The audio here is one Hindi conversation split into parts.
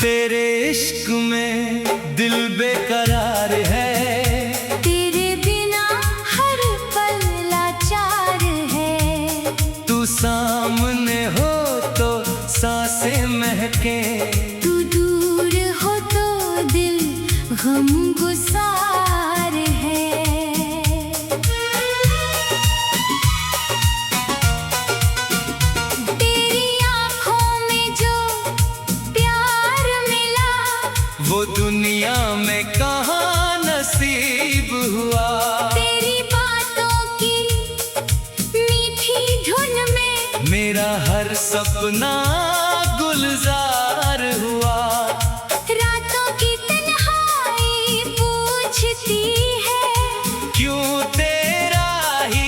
तेरे इश्क में दिल बेकरार है, तेरे बिना हर पल लाचार है। तू सामने हो तो सांसें महके, तू दूर हो तो दिल गमगुसार है। तेरी आँखों में जो प्यार मिला, वो दुनिया में कहाँ नसीब हुआ। तेरी बातों की मीठी धुन में मेरा हर सपना गुलजार हुआ। रातों की तन्हाई पूछती है, क्यों तेरा ही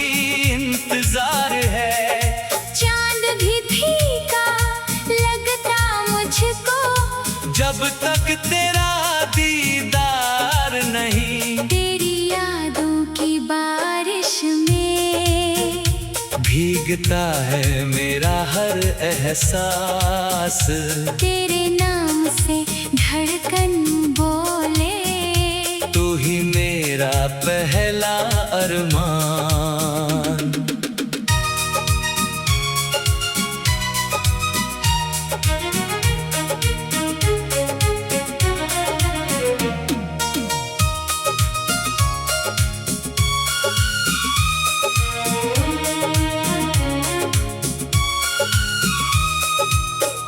इंतजार है। चांद भी फीका लगता मुझको, जब तक तेरा दीदार नहीं। तेरी यादों की बारिश में भीगता है मेरा हर एहसास। तेरे नाम से धड़कन बोले, तू ही मेरा पहला अरमान।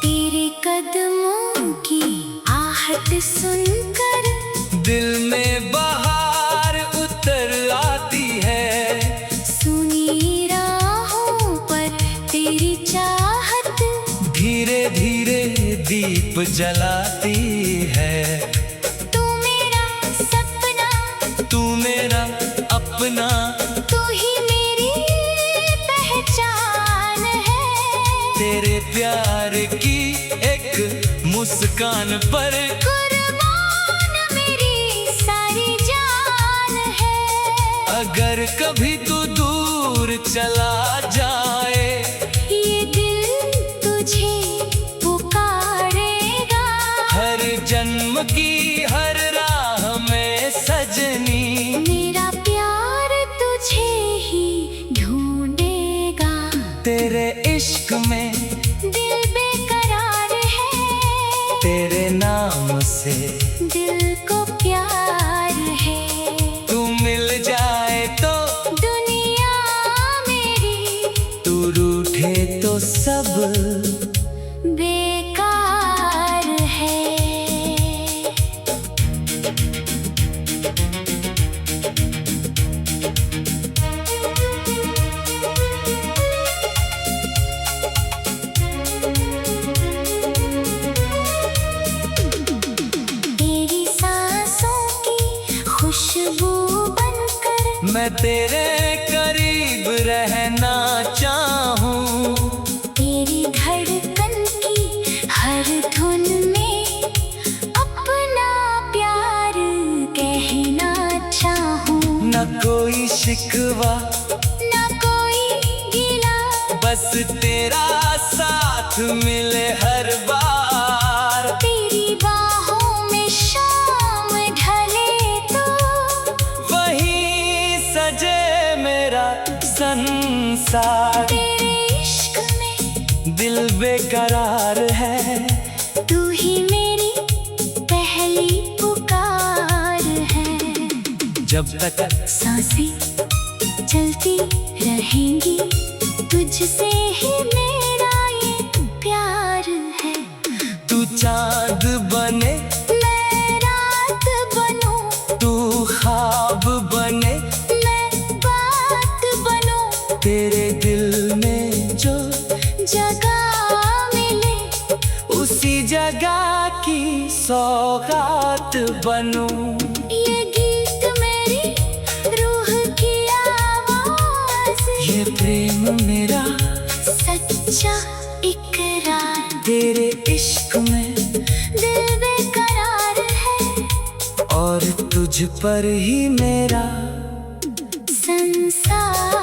तेरे कदमों की आहट सुनकर दिल में बहार उतर आती है। सुनी राहों पर तेरी चाहत धीरे धीरे दीप जलाती है। तू मेरा सपना, तू मेरा अपना, तू ही मेरी पहचान है। तेरे प्यार की एक मुस्कान पर कुर्बान मेरी सारी जान है। अगर कभी तू दूर चला जाए, ये दिल तुझे पुकारेगा। हर जन्म की हर राह में सजनी, मेरा प्यार तुझे ही ढूंढेगा। तेरे इश्क में दिल बेकरार है, तेरे नाम से दिल को प्यार है। तू मिल जाए तो दुनिया मेरी, तू रूठे तो सब बेकार है। तेरी सांसों की खुशबू बनकर मैं तेरे करीब रहना चाहूं। तेरी धड़कन की हर धुन में अपना प्यार कहना चाहूं। न कोई शिकवा, ना कोई गिला, बस तेरा साथ मिले हर बार। तेरी बाहों में शाम ढले तो वहीं सजे मेरा संसार। तेरे इश्क में दिल बेकरार है, तू ही मेरी पहली पुकार है। जब तक सांसें चलती रहेंगी, तुझसे ही मेरा ये प्यार है। तू चांद बने, मैं रात बनूं, तू ख्वाब बने, मैं बात बनूं। तेरे दिल में जो जगह मिले, उसी जगह की सौगात बनूं। ये गीत मेरी रूह की आवाज़, ये प्रेम मेरा सच्चा इकरार। तेरे इश्क में दिल बेकरार है, और तुझ पर ही मेरा संसार।